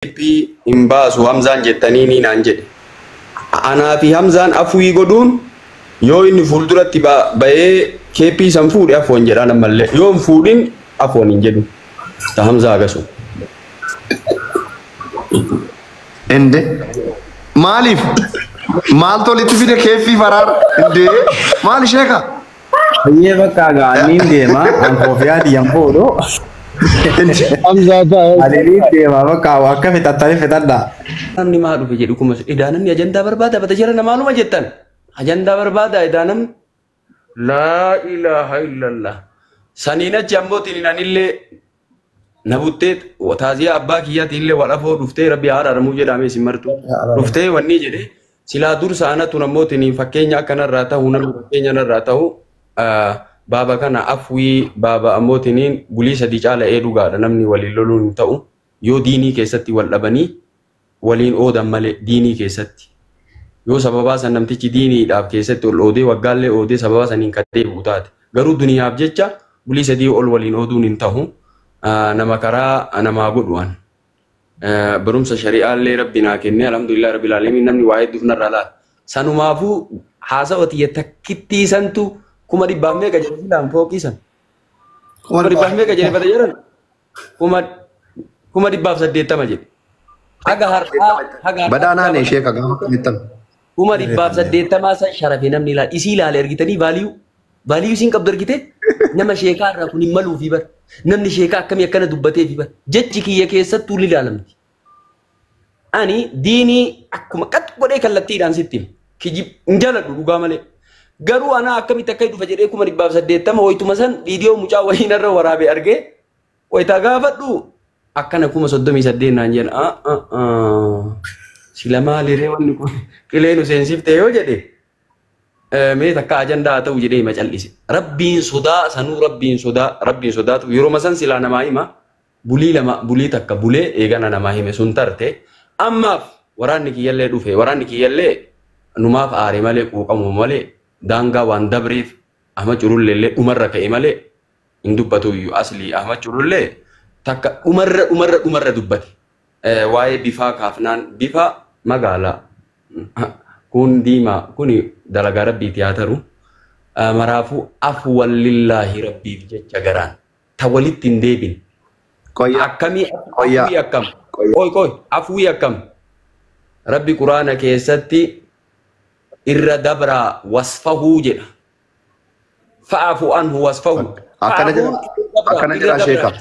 Imbaasu Hamzaan jettanii ni naan jedhe. Anaa fi Hamzaan afwii godhuun yoo inni fuulduratti ba'ee keeppii san fuudhe afoon jedhaan ammallee yoo hin fuudhin afoon hin jedhu. Ta Hamzaa agasu. Inde maaliif maal tolitti fide keeppii faraar inde maal sheeka? Iya bakka gaaniin deema an kofiyaa diyan fuudhu. Hamzaa ta'a. Adiin deema bakka akka fitattanii fitadha. Namni maa dhufe jedhu kuma idaanamni ajandaa barbaada bata jira namaaluma jettan ajandaa barbaada idaanamni laa ilaaha illallah saniin achi ammootiin anillee na buttee taaziyaa abbaa kiyyaatiin illee wadhafoo dhuftee rabbi haadhaadhamuu jedhamee si martu dhuftee wanni jedhe silaa dursa anatu ammootiin fakkeenya akkanarraa ta'u namni fakkeenya narraa ta'u baaba kana afwii baaba ammootiin bulii sadii caala dhugaadha namni waliin loluun ta'u yoo diinii keessatti wal dhabanii waliin oodan malee diinii keessatti yoo sababaa san namtichi diiniidhaaf keessatti ol oodee waggaallee oodee sababaa saniin kadhee buutaate garuu duniyaaf jecha bulii sadii ol waliin ooduun hin ta'u nama karaa namaa godhuan barumsa shari'aallee rabbi naa kennee alhamdulillah rabbil alamin namni waa hedduuf narraa laata sanumaafuu haasawati takkitti santu kuma dhibbaaf meeqa jedhe filaan fooqii san kuma dhibbaaf meeqa jedhe fata jedhan kuma dhibbaaf 80 jedhe haga har'aa badana ne sheeka gaafa mittan kuma dhibbaaf 80 san sharafe namni ilaal isii ilaale ergitanii vaaliyuu siin qabdu ergite nama sheekaa irraa kun hin maluufi bar namni sheekaa akkamii akkana dubbateefi bar jechi kiyya keessattuu ilaalamti ani diinii akkuma qat godhee kallattiidhaan sitti kijib hin jaaladhu dhugaa malee garuu ana akkamitti akka dhufa jedhee kuma dhibbaaf 80 wayituma san viidiyoo mucaa wahiin irra waraabee argee wayita gaafadhu akkana kuma 38 naan jedhan sila maaliree wanni kun qileenu seensiftee yoo jedhe mee takka ajandaa ta'u jedhee ma callise rabbiin sodaa sanuu rabbiin sodaatu yeroo masan silaa namaa hima bulii takka bulee eegana namaa hime sun tarte ammaaf waraanni kiyyallee dhufe waraanni kiyyallee numaaf aare malee quuqamu malee daangaa waan dabreef ahma curulleellee dhumarra ka'e malee hin dubbatu iyyuu aslii ahma curullee takka dhumarra dubbate waa'ee bifaa kaafnaan bifa magaalaa kun diimaa kun dalagaa rabbiiti haa ta'u maraafuu afwan lillaahi rabbiif jecha garaan ta walitti hin deebin akkamii afwii akkam afwii akkam rabbi quraana keessatti irra dabraa wasfahuu jedha fa'aafu anhu wasfahu akkana jedha sheeka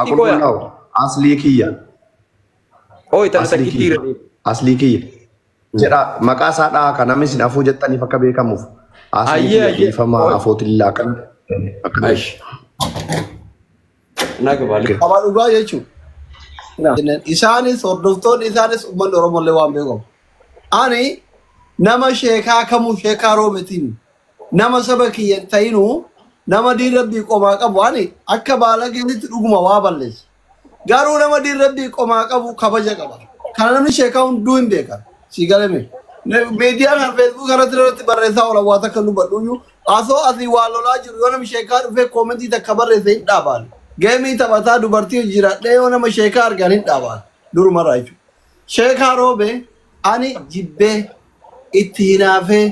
akkuma nawu aslii kiyya aslii kiyya jedha maqaa isaa dhaa kan namni sin afuu jettaniif akka beekamuuf aslii kiyya dhiifama afootillaa kan akkana Abaan dhugaa jechuudha. Isaanis hordoftoonni isaanis uummanni Oromollee waan beekamu. Ani nama sheekaa kamuu sheekaa roobetiin nama saba kiyya ta'inuu nama diin rabbii qomaa qabu ani akka baala keessatti dhuguma waa balleessa. Garuu nama diin rabbii qomaa qabu kabaja qaba. Kana namni sheekaa hunduu hin beekan. Si galame. Miidiyaan kan feesbuuk irratti barreessaa oolan waa takka nu badhuyyuu asoo asii waa lolaa jiru yoo namni sheekaa dhufee koomentii takka barreesse hin dhaabaan. Geemii taphataa dubartii jiraadhee yoo nama sheekaa argan hin dhaabaan. Durumarraa jechuudha. Sheekaa roobee ani jibbee itti hinaafee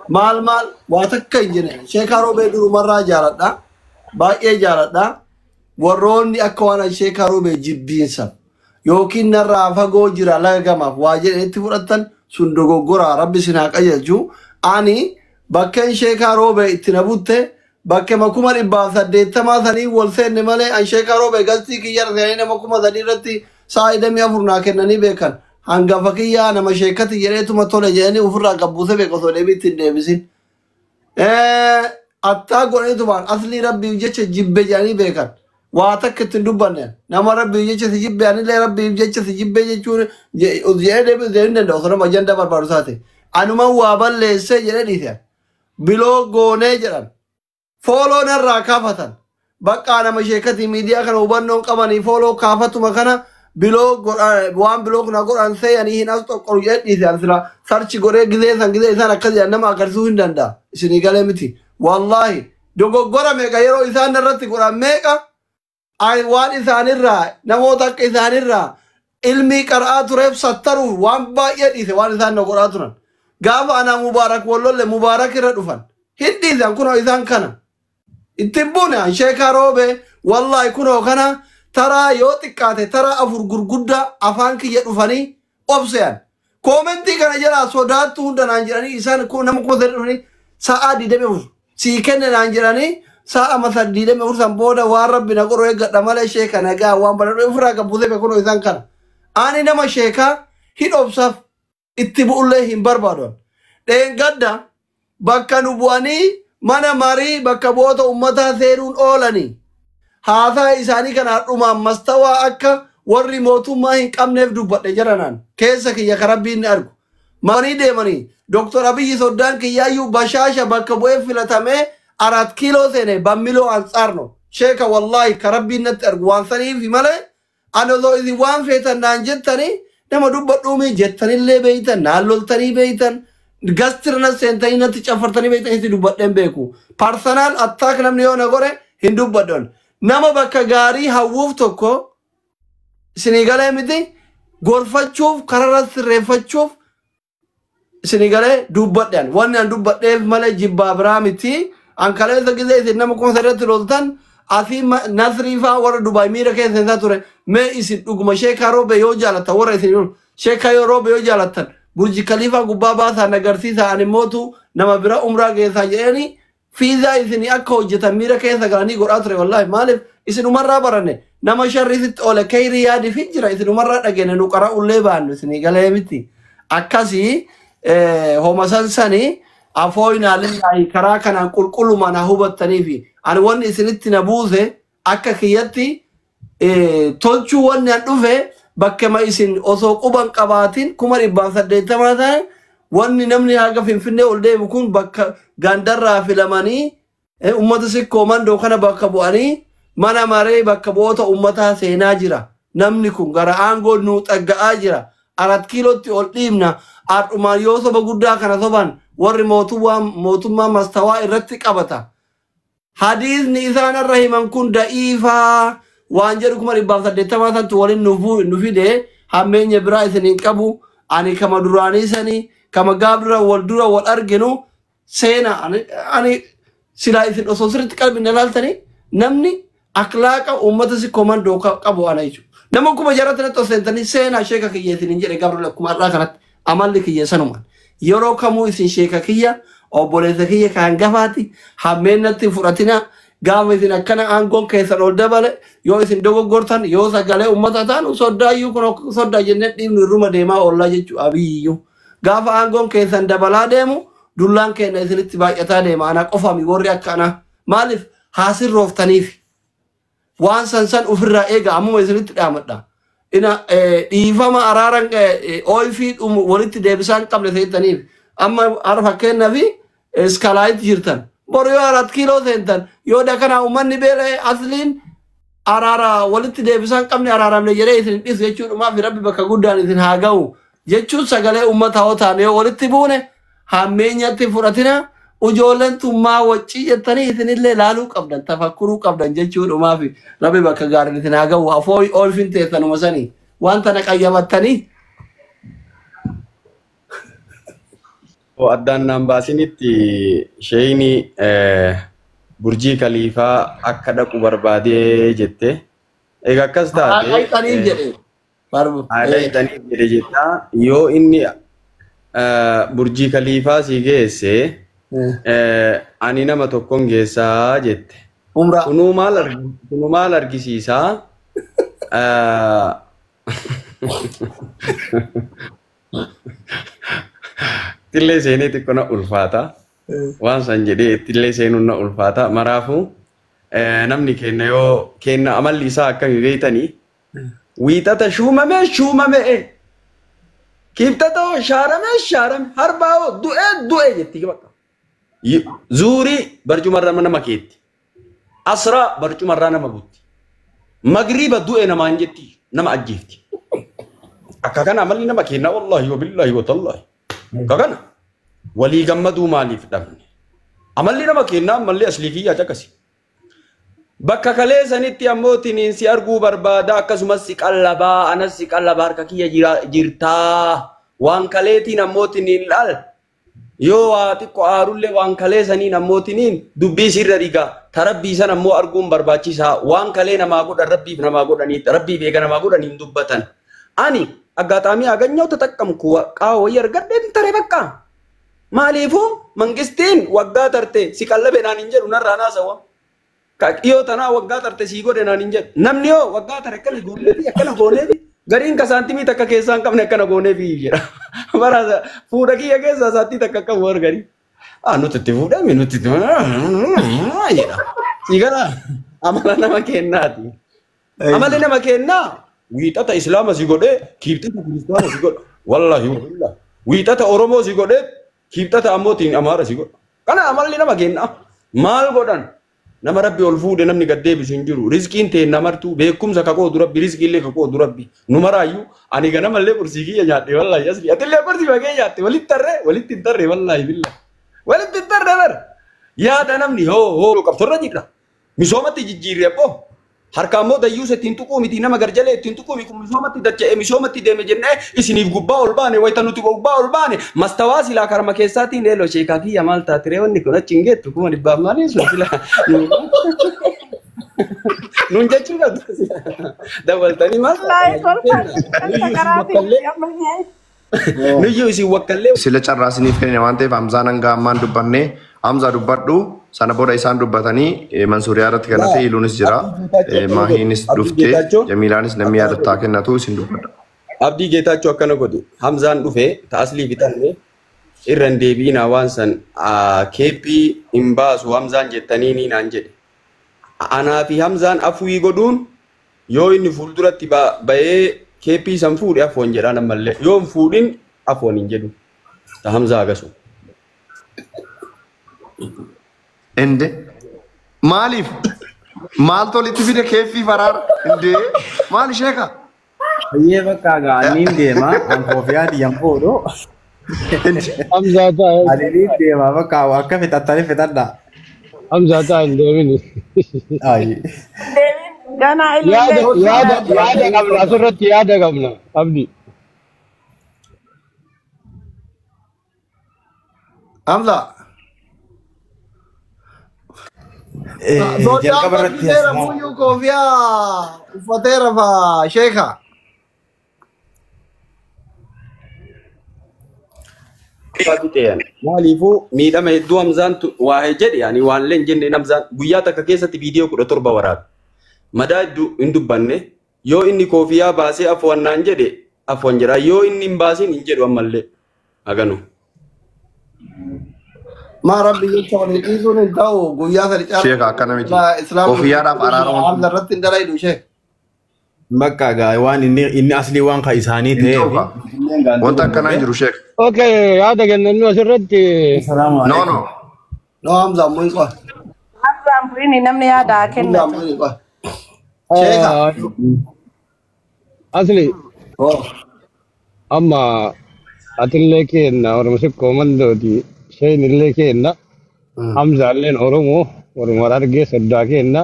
maal waa takka hin jenne sheekaa roobee durumarraa jaaladha baay'ee jaaladha warroonni akka waan sheekaa roobee jibbiinsa yookiin narraa fagoo jira lagamaaf waa jedhetti fudhatan sun dogoggoraa rabbi sin haa qajeelchu ani bakkeen sheekaa roobee itti na butte bakke makuma dhibbaaf 80 sanii wal seenne malee an sheekaa roobee galtii kiyya sanii nama kuma sadii irratti sa'a 24 naa kennanii beekan hangafa kiyyaa nama sheekati jedheetuma tole jedhanii ofirraa qabbuuse beeku osoo deebiitti hin deebisin. Attaa godheetumaan aslii rabbiif jecha jibbe jedhanii beekan. Waa takka ittiin dubbanne nama rabbiif jecha si jibbe anillee rabbiif jecha si jibbe jechuun jedhee deebisu hin danda'u osoo nama ajandaa barbaadu taate. Anumaan waa balleessee jedhee dhiise. Biloo goonee jedhan. Fooloo narraa kaafatan. Bakka nama sheekati miidiyaa kana hubannoon qabanii fooloo kaafatuma kana biloo waan biloo kuna godhan seeyanii hin as tokkoru jedhiise sila sarchi godhee gizee isaan akkas jedhan nama agarsiisuu hin danda'a isinii galee miti wallaahi dogoggora meeqa yeroo isaan irratti godhan meeqa waan isaanirraa namoota akka isaanirraa ilmi qara'aa tureef sattaruuf waan baay'ee dhiise waan isaan na godhaa turan. Gaafa anaa mubaarak wallolle mubaarak irra dhufan. Hin dhiisan kunoo isaan kana. Ittiin buune sheekaa roobee wallaahi kunoo kana taraa yoo xiqqaate taraa afur gurguddaa afaan kiyya dhufanii obseyan. Koomentii kana jalaa sodaattu hunda naan jedhanii isaan nama kuma sadii dhufanii sa'aa 24 sii kenne naan jedhanii sa'a masa 24 san booda waan rabbi na qoroo eeggadha malee sheeka nagaa waan baladhu ofirraa gabbusee beekunoo isaan kana. Ani nama sheekaa hin obsaaf itti bu'ullee hin barbaadan. Dheengadda bakka nu bu'anii mana marii bakka bu'oota ummataa seenuun oolanii. Haasaa isaanii kana dhumaan mastawaa akka warri mootummaa hin qabneef dubbadhe jaranaan keessa kiyya karabbiin ni argu. Manii deemanii Dr. Abiyyi soddaan kiyyaayyuu bashaasha bakka bu'ee filatamee 4 kiiloo seene bammiloo ansaarno. Sheeka wallaahi karabbiin natti argu waan saniif malee ani osoo isin waan feetan naan jettanii nama dubbadhuumi jettanillee beeytan naan loltanii beeytan gastirna seentanii natti caffartanii beeytan isin dubbadheen beeku. Parsonaal attaak namni yoo na gore hin dubbadhan. Nama bakka gaarii hawwuuf tokko isinii galee miti gorfachuuf kararra sirreeffachuuf isinii galee dubbadhan. Wanni an dubbadheef malee jibbaa biraa miti. An kaleessa gisee isin nama kuma sadatti loltan asii nasriifaa warra Dubaay miira keessa isaa ture. Mee isin dhuguma sheekaa roobe yoo jaalatan warra isin lolu sheekaa yoo roobe yoo jaalatan burji kaliifaa gubbaa baasaan agarsiisa ani mootu nama bira umraa geessaa jedhanii fiizaa isinii akka hojjetan miira keessa galanii godhaa ture wallaahi maaliif isinumarraa baranne nama sharriisitti oole kayrii yaadi fi jira isinumarraa dhageenne nu qara ullee baannu isinii galee miti akkasii homa sansanii afooyinaalillaahi karaa kanaan qulqullumaan haa hubattanii fi ani wanni isinitti na buuse akka kiyyatti tolchuu wanni an dhufe bakkema isin osoo quban qabaatiin 180 ta'e wanni namni haga finfinnee ol deemu kun bakka gandarraa filamanii ummata sikkoo mandoo kana bakka bu'anii mana maree bakka bu'oota ummataa seenaa jira. Namni kun gara aangoo nuu xagga'aa jira. 4 kiilootti ol dhiibna adhumaan yoo soba guddaa kana soban warri mootummaa mastawaa irratti qabata. Hadiisni isaan irra himan kun da'iifaa waan jedhu 180 santu waliin nu fide hammeenya biraa isiniin qabu ani kama duraanii sanii kama gaabira wal dura wal arginu seena ani silaa isin osoo sirriitti qalbiin ilaaltanii namni akhlaaqa uummata si komandoo qabu ana jechuudha. Nama kuma jaratanii osoo seenaa sheeka kiyya isin jedhe gabrila kuma irraa kanatti amalli kiyya sanumaan yeroo kamuu isin sheeka kiyya obboleessa kiyya kan gafaati hammeennatti fudhatina gaafa isin akkana aangoon keessan ol dabale yoo isin dogoggortan yoo sagalee uummata taanu soddaayyuu kun soddaa jennee dhiibnu irruma deemaa oollaa jechuudha abiyyuu. Gaafa aangoon keessan dabalaa deemu dullaan keenya isinitti baay'ataa deema ana qofami warri akkana maaliif haasirrooftaniif waan san ofirraa eega ammuma isinitti dhaamadha. Ina dhiifama araaran ooyfii walitti deebisaan qabne seetaniif amma harfa kennaa fi iskalaayit jirtan. Boru yoo 4 kiiloo seentan yoo dakana uummanni beelee asliin araara walitti deebisaan qabne araaramne jedhee isin dhiisu jechuudha fi rabbi bakka guddaan isin haa ga'u. Jechuun sagalee uummata hoo taane yoo walitti buune hammeenyatti fudhatina ijoolleen tummaa waccii jettanii isinillee laaluu qabdan tafakkuruu qabdan jechuudha fi rabbi bakka gaariin isin haa ga'u afoo oolfin teessanuma sanii wanta na qayyabattanii. Addaan naan baasinitti sheeyni burjii kaliifaa akka dhaqu barbaadee jette. Egaa akkas taate. Haayitaniif jedhe. Haayitaniif jedhe jetta yoo inni burjii kaliifaa si geesse ani nama tokkon geessaa jette. Kunuu maal argisiisaa? Tillee seenee xiqqoo na ulfaata. Waan san jedhee tillee seenuun na ulfaata. Maraafu namni kenna yoo kenna amalli isaa akkami beeytanii wiixata shuumamee kiibtata shaarame harbaa du'e jetti bakka. Zuurii barcumarraa nama keetti. Asraa barcumarraa nama butti. Magriiba du'e namaan jetti nama ajjeefti. Akka kana amalli nama kenna wallahi wa billahi wa tallahi. Kakana walii gammaduu maaliif dhabne amalli nama kennaa malli aslii kiyyaa caqasi Bakka kalee sanitti ammootiin si arguu barbaada akkasumas si qallabaa anas si qallabaa harka kiyya jirtaa waan kaleetiin ammootiin ilaal yoo waa xiqqoo aarullee waan kalee saniin ammootiin dubbii sirra dhigaa tarabbii san ammoo arguun barbaachisaa waan kalee namaa godhan rabbiif namaa godhanii rabbiif eega namaa godhaniin dubbatan ani aggaataamii aganyoo tattaqqamku qaawwayya argadheen tare bakka maaliifuu mangistiin waggaa tarte si qallabe naan hin jedhu narraa naasawa. Yoo tanaa waggaa tarte sii godhe naan hin jedhu namni yoo waggaa tare akkana gooneefi akkana gooneefi gariin ka saantimii takka keessaa hin qabne akkana gooneefi jedha bara fuudha kiyya keessaa saantii takka qabu war garii nuti itti fuudhame nuti itti jedha sii gara amala nama kennaati amala nama kennaa wiixata islaama si godhe kiibxata kiristaana si godha wallahi wiixata oromoo si godhe kiibxata ammootiin amaara si godha kana amalli nama kennaa maal godhan nama rabbi ol fuudhe namni gad deebisu hin jiru rizqiin ta'e namartuu beekumsa kakootu rabbi rizqiillee kakootu rabbi numaraayyuu ani ganamallee qursii kiyya nyaadhe wallahi asli atillee qursii bagee nyaatte walitti hin tarre wallahi billa walitti hin tarre bar yaada namni hoo qabsorra jidha misoomatti jijjiirre abbo harka ammoo dayyuus ittiin tuquu miti nama garjalee ittiin tuquu miti misoomatti dacha'e misoomatti deeme jennee isiniif gubbaa ol baane wayita nuti gubbaa ol baane mastawaa silaa karma keessaatiin eeloo sheekaa kiyya maal taatire wanni kun achi hin geettu kuma dhibbaaf maaliin sun silaa nun jechuu qabdu dabaltanii maal nuyyuu isin wakkallee sila carraa isiniif kenne waan ta'eef Hamzaan hanga ammaan dubbannee Hamza dubbadhu sana booda isaan dubbatanii Mansuuriyaa irratti kan hafe Iluunis jira Maahiinis dhufte Jamiilaanis namni yaadataa kennatu isin dubbadha. Abdii Geetaachoo akkana godhu Hamzaan dhufee ta'aslii bitanne irra hin deebiinaa waan san keeppii hin baasu Hamzaan jettanii ni naan jedhe. Anaa fi Hamzaan afuwii godhuun yoo inni fuulduratti ba'ee keeppii san fuudhe afoon jedhaan ammallee yoo hin fuudhin afoon hin jedhu. Ta Hamzaa agasu. Ende maaliif maal tolitti fide keeffii faraara ende maal sheeka Iyyee bakka gaaniin deema Ankoofiyaan diyan fuudhu. Hamzaa ta'a. Adiin deema bakka akka fixattanii fixadha. Hamzaa ta'a hin deemini. Ayi. Ganaa Yaada qabna asirratti yaada qabna abdi. Hamza Jalqaba irratti Muyyuu koofiyaa uffateera fa sheeka. Maaliifuu miidhama hedduu Hamzaan waa jedhe yaani waan leen jenne Hamzaan guyyaa takka keessatti viidiyoo 17 waraabe. Madaa hedduu hin dubbanne yoo inni koofiyaa baasee afoonnaan jedhe afoon jira yoo inni hin baasin hin jedhu ammallee aganu. Ma rabbi jecha waliin dhiisuun hin ta'u guyyaa sadi caalaa. sheeka akkana miti koofiyaadhaaf araarama Hamza irratti hin dalaydu sheek. bakka gaa waan inni aslii waan ka isaanii ta'eef. wanta akkanaa hin jiru sheeka. Okay, yaada kennannu asirratti. No no. No Hamza ammoo hin qo'a. Hamzaan bu'ini namni yaadaa Hamza kennatu. ammoo hin qo'a. Sheeka. Asli Oh. amma atillee kenna oromsi komandooti sheen illee kenna Hamza illeen oromoo oromoo argee soddaa kenna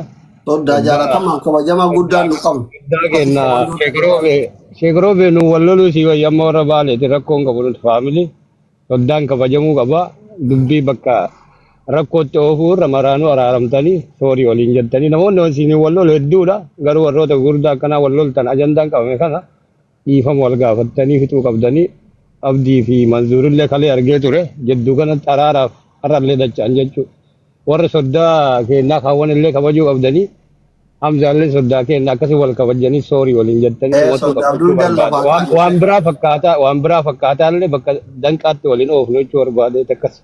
Soddaa jaalatamaa kabajamaa guddaan nu qabnu. soddaa kenna sheekroobe nu walloluu si wayyamma warra baaleeti rakkoon qabu nuti faamili soddaan kabajamuu qaba dubbii bakka rakkootti oofuu irra maraanuu araaramtanii soorii waliin jettanii namoonni wasiin wallolu hedduudha garuu warroota gurguddaa akkanaa walloltan ajandaan qabame kana dhiifama wal gaafattanii fixuu qabdanii abdii fi manzuurillee kalee argee ture jedduu kanatti araaraaf har'allee dacha'an jechuudha. Warra soddaa kennaa kaawwan illee kabajuu qabdanii Hamzaallee soddaa kennaa akkasii wal kabajanii soorii waliin jettanii waan biraa fakkaataa illee bakka danqaatti waliin oofnu jechuu barbaadee akkas.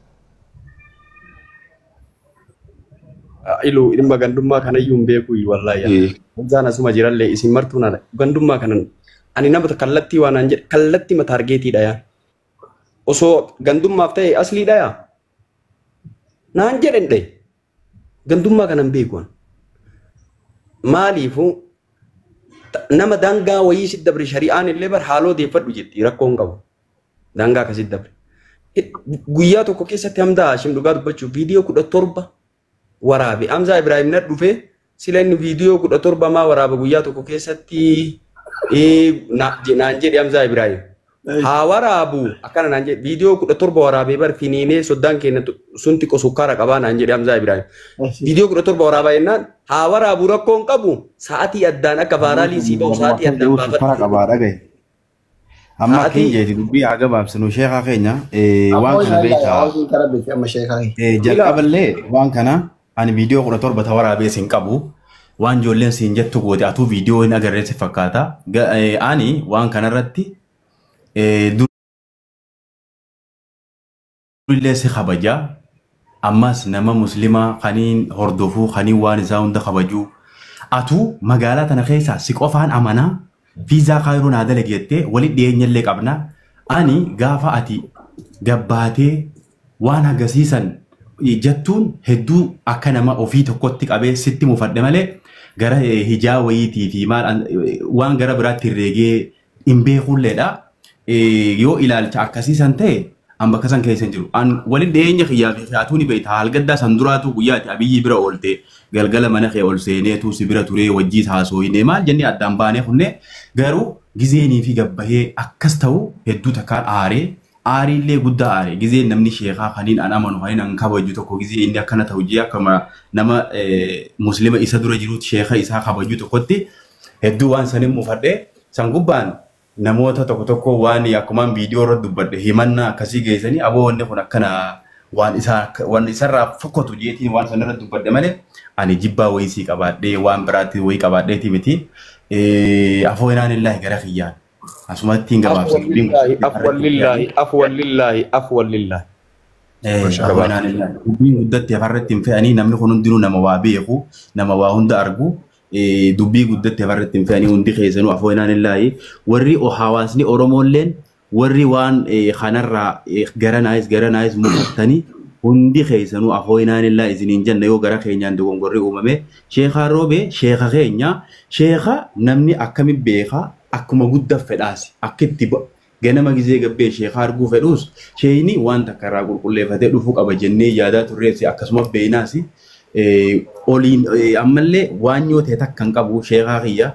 Ilu dhimma gandummaa kanayyuu hin beeku wallahi. Hamzaan asuma jirallee isin martuu nana gandummaa kanan ani nama kallattii waan an jedhe kallattii ma taargeetiidha yaa. Osoo gandummaaf ta'e asliidha yaa. Naan jedhen dhe gandummaa kanan beekuun. Maaliifuu nama dangaa wayii si dabre shari'aan illee bar haaloo deeffadhu jetti rakkoon qabu. Dangaa akkasitti dabre. Guyyaa tokko keessatti Hamzaa Hashim dhugaa dubbachuuf viidiyoo 17 waraabe. Hamzaa Ibraahim na dhufee sila inni viidiyoo 17 waraaba guyyaa tokko keessatti naan jedhe Hamzaa Ibrahim. Haa waraabu akkana naan jedhe viidiyoo 17 waraabee bar finiinee soddaan keenya sun xiqqoo sukkaara qabaa naan jedhe Hamzaa Ibrahim. Viidiyoo 17 waraabaa jennaan haa waraabu rakkoon qabu sa'aatii addaan akka vaaraalii sii ba'u sa'aatii addaan baafadhu. Amma keenya dubbii haa gabaabsinu sheekaa keenya waan kana beekaa jalqaballee waan kana ani viidiyoo 17 ta waraabee siin qabu waan ijoolleen siin jettu goote atuu viidiyoo hin agarreessi fakkaata ani waan kanarratti durillee si kabajaa ammas nama muslimaa kaniin hordofuu kaniin waan isaa hunda kabajuu atuu magaalaa tana keessaa si qofaan amanaa fiizaa kaayiroo naa dalageettee walit dhiyeenyallee qabna ani gaafa ati gabbaatee waan agarsiisan jettuun hedduu akka nama ofii tokkotti qabee sitti mufadhe malee gara hijaa wayiitii fi maal waan gara biraatti herreegee hin beekulleedha yoo ilaalcha akkasiisan ta'e an bakka san keessa hin jiru an walit dhiyeenya kiyyaa fi xiyaatuun beektaa halgaddaa san duraatu guyyaati abiyyi bira oolte galgala mana kee ol seeneetu si bira turee wajjii haasooyine maal jennee addaan baanee kunne garuu gizeenii fi gabbahee akkas ta'u hedduu takkaan aariillee guddaa aare gizeen namni sheekaa kaniin an amanu kaniin an kabaju tokko gizee inni akkana ta'u jee akkama nama muslima isa dura jiruutti sheeka isaa kabaju tokkotti hedduu waan sanin mufadhe san gubbaan namoota tokko waan akkumaan viidiyoo irratti dubbadhe himannaa akkasii geessanii aboonni kun akkana waan isarraa fokkatu jeetiin waan sanarra dubbadhe malee ani jibbaa wayisii qabaadhee waan biraatti wayii qabaadheeti miti afoo inaan illaahi gara kiyyaan asumatti hin gabaabsan afwallillaahi dubbiin guddatti afarratti hin fe'anii namni kun hundinuu nama waa beeku nama waa hunda argu dubbii guddatti afarratti hin fe'anii hundi keessanuu afoo inaan illaahi warri hawaasni Oromoolleen warri waan kanarraa garanaayis mukattanii hundi keessanuu afoo inaan illaahi isiniin jenna yoo gara keenyaan dogongorri uumame sheekaa roobee sheeka keenya sheeka namni akkamiin beekaa akkuma guddaa fedhaasi akkitti ganama gizee gabbee sheekaa arguu fedhuus sheeyni waan takka irraa qulqulleeffatee dhufuu qaba jennee yaadaa turreessi akkasumas beeynaasi oliin ammallee waan yoo ta'e takka hin qabu sheekaa kiyya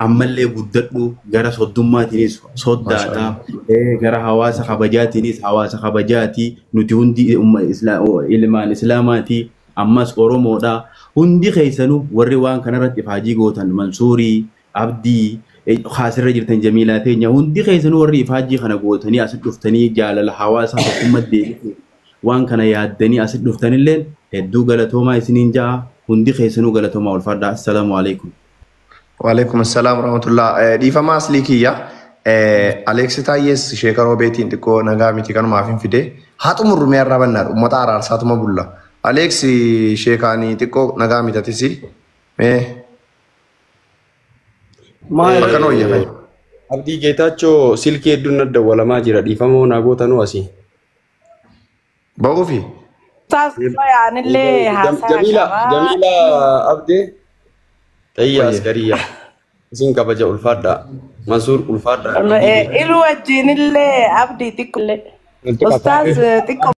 ammallee guddadhu gara soddummaatiinis soddaadhaa gara hawaasa kabajaatiinis hawaasa kabajaatii nuti hundi ilmaan islaamaatii ammas Oromoodhaa hundi keessanuu warri waan kanarratti ifaajii gootan Mansuurii Abdii خاسر جرتن جميلة تيجي هندي خيزن وري فاجي خنا قوتني أسد دفتني جال الحواس حكومة دي وان كنا يادني أسد دفتني الليل هدو غلطهما يسنين جا هندي خيزنو غلطهما والفرد السلام عليكم وعليكم السلام ورحمة الله دي فما أصليكية أليكس تايس شيكارو بيتين تكو نغامي تكانو مافين فيدي هاتو مرمي الرابنار ومتعار عرساتو مبولا أليكس شيكاني تكو نغامي تاتيسي Abdii Geetaachoo silkii hedduun adda walamaa jira dhiifamoo naagota nu asii. Ba'uufi. Jamiila Abdee Tayyaa Askariyaa isin kabaja ulfaadhaa Mansuur ulfaadhaa. Ilu wajjin illee Abdii xiqqoo illee. Ustaaz xiqqoo.